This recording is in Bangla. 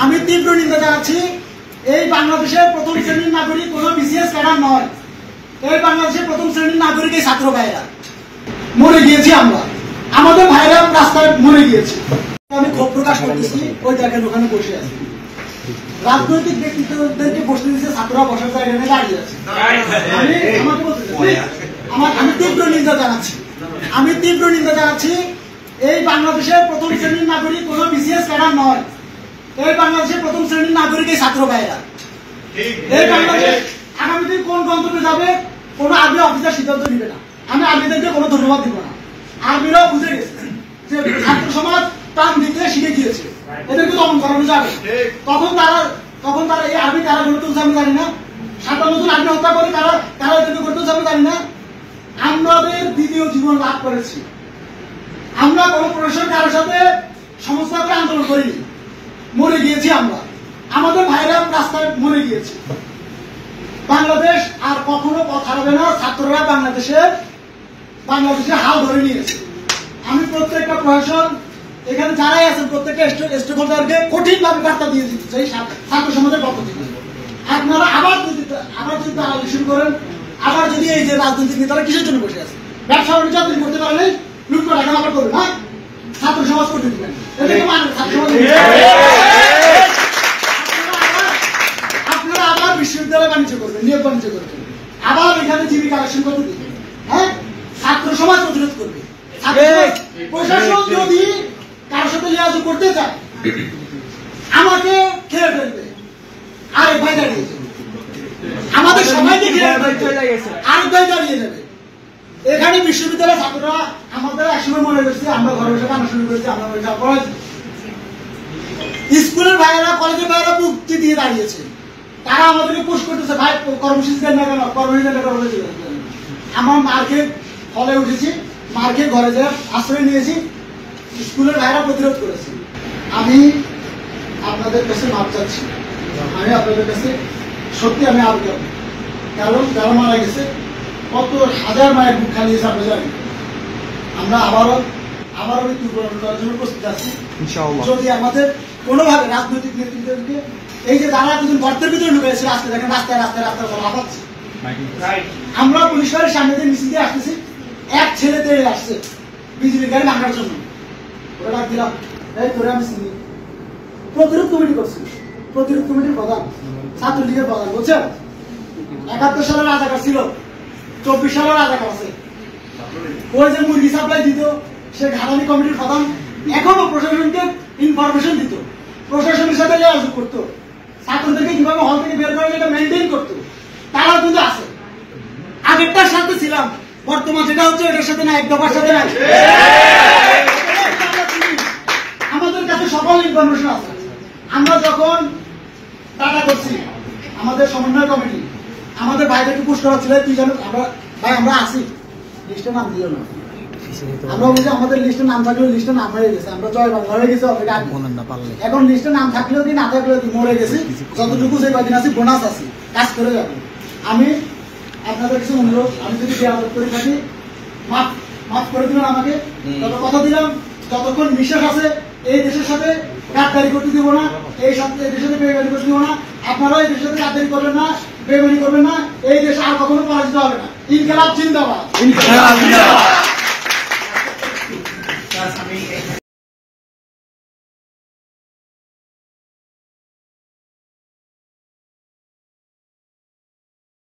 আমি তীব্র নিন্দা জানাচ্ছি। এই বাংলাদেশের প্রথম শ্রেণীর নাগরিক কোন বিসিএস ক্যাডার নয়। এই বাংলাদেশের প্রথম শ্রেণীর নাগরিক এই ছাত্র ভাইরা মরে গিয়েছি। আমরা আমাদের ভাইরা রাস্তায় মরে গিয়েছি। আমি ক্ষোভ প্রকাশ করতেছি। ওই দেখেন ওখানে বসে আছি, রাজনৈতিক ব্যক্তিত্বদেরকে বসতে দিচ্ছে, ছাত্ররা বসার জায়গা নিয়ে দাঁড়িয়ে আছে। আমি তীব্র নিন্দা জানাচ্ছি। আমি তীব্র নিন্দা জানাচ্ছি। এই বাংলাদেশের প্রথম শ্রেণীর নাগরিক কোন বিসিএস ক্যাডার নয়। এই বাংলাদেশের প্রথম শ্রেণীর নাগরিক এই ছাত্র ভাইরা। এই বাংলাদেশ আগামী দিন কোন গন্তব্যে যাবে কোন আর্মি অফিসার সিদ্ধান্ত নিবে না। আমি আর্মিদেরকে কোনো ধন্যবাদ দিব না। আর্মিরাও বুঝে গেছে যে ছাত্র সমাজ প্রাণ দিতে শিখে গিয়েছে, এদেরকে দমন করানো যাবে। তখন তারা এই আর্মি কারা গড়ে তুলছে আমি জানি না, 57 জন আর্মি হত্যা করে তারা এদেরকে গড়ে তুলছে আমি জানি না। আমাদের দ্বিতীয় জীবন লাভ করেছি। আমরা কোন প্রশাসন কারোর সাথে সমস্যা করে আন্দোলন করিনি, মরে গিয়েছি। আমরা আমাদের ভাইরা রাস্তায় মরে গিয়েছি। বাংলাদেশ আর কখনো পথ হারাবে না। ছাত্ররা বাংলাদেশে হাল ধরে নিয়েছে। আমি প্রত্যেকটা প্রশাসন এখানে যারাই আছেন প্রত্যেকটা স্টেকহোল্ডারকে কঠিন ভাবে বার্তা দিয়ে দিচ্ছি সেই ছাত্র সমাজের পক্ষ থেকে। আপনারা আবার যদি দালালি শুরু করেন, আবার যদি এই যে রাজনৈতিক নেতারা কিসের জন্য বসে আছে, ব্যবসা বাণিজ্য আপনি করতে পারলে লুট করে এখন আবার করবেন, হ্যাঁ ছাত্র সমাজ করতে দিবেন। আপনারা আবার বিশ্ববিদ্যালয় বাণিজ্য করবেন, নিয়োগ বাণিজ্য করবেন, আবার এখানে জীবিকা কালেকশন করতে দিবেন, হ্যাঁ ছাত্র সমাজ প্রতিরোধ করবে। প্রশাসন যদি কারোর সাথে লিয়াজু করতে চায় আমাকে খেয়ে ফেলবে। আরেক ভাই দাঁড়িয়ে আমাদের সবাইকে আরেক ভাই দাঁড়িয়ে যাবে। এখানে বিশ্ববিদ্যালয়ের ছাত্ররা আমাদের একসময় মনে করছে আমরা ঘরে বসে কান্না শুরু করেছি, আমরা স্কুলের ভাইয়েরা কলেজের ভাইয়েরা মুক্তি দিয়ে দাঁড়িয়েছে। তারা আমাদেরকে পোস্ট করতেছে, ভাই কর্মসূচি দেন না কেন, কর্মসূচি। আমার মার্কে ফলে উঠেছি, মার্কে ঘরে যে আশ্রয় নিয়েছি, স্কুলের ভাইয়েরা প্রতিরোধ করেছে। আমি আপনাদের কাছে মাপ চাচ্ছি। আমি আপনাদের কাছে সত্যি আমি আবেদন, কারণ যারা মারা গেছে কত হাজার মায়ের বুক খালিয়েছে আপনি জানেন। আমরা আবারও মৃত্যু বরণ করার জন্য প্রস্তুত আছি যদি আমাদের কোনোভাবে রাজনৈতিক নেতৃত্বকে এই যে যারা দুজন গর্তের ভিতরে ঢুকেছে আজকে দেখেন রাস্তায় লাফাচ্ছে। আমরা পুলিশ বাড়ির সামনে দিয়ে মিছিল দিয়ে আসতেছি, এক ছেলে তেড়ে আসছে বিজেপি গাড়ি ভাঙার জন্য। ওরা ডাক দিলাম, এই করে আমি চিনি। প্রতিরোধ কমিটি করছি, প্রতিরোধ কমিটির প্রধান ছাত্রলীগের প্রধান বলছেন 71 সালের রাজাকার ছিল, 24 সালের রাজাকার আছে। ওই যে মুরগি সাপ্লাই দিত সে ঘাটানি কমিটির প্রধান এখনো প্রশাসনকে ইনফরমেশন দিত, প্রশাসনের সাথে যোগাযোগ করতো, ছাত্রদেরকে কিভাবে হল থেকে বের করা এটা মেনটেন করতো। তারা কিন্তু আছে। আগেরটার সাথে ছিলাম, বর্তমান যেটা হচ্ছে এটার সাথে না, এক দফার সাথে না। আমাদের কাছে সকল ইনফরমেশন আছে। আমরা যখন টাটা করছি আমাদের সমন্বয় কমিটি আমাদের ভাইদেরকে পুশ করা ছিল, তুই জানো আমরা আসি লিস্টে নাম দিও না। আমরা বলছি আমাদের লিস্টে নাম থাকলেও লিস্টে নাম হয়ে গেছে, আমরা জয় বাংলা হয়ে গেছে অলরেডি। এখন লিস্টে নাম থাকলেও কি না থাকলেও কি মরে গেছি, যতটুকু যে কদিন আছি বোনাস আছি, কাজ করে যাবো। আমি আপনাদের কিছু অনুরোধ, আমি যদি বেয়াদব করে থাকি মাফ করে দিবেন আমাকে। তবে কথা দিলাম যতক্ষণ বিশ্বাস আছে এই দেশের সাথে গাদ্দারি করতে দিব না, এই দেশের সাথে বেইমানি করতে দিব না। আপনারাও এই দেশের সাথে গাদ্দারি করবেন না, বেইমানি করবেন না। এই দেশ আর কখনো পরাজিত হবে না। ইনকিলাব জিন্দাবাদ।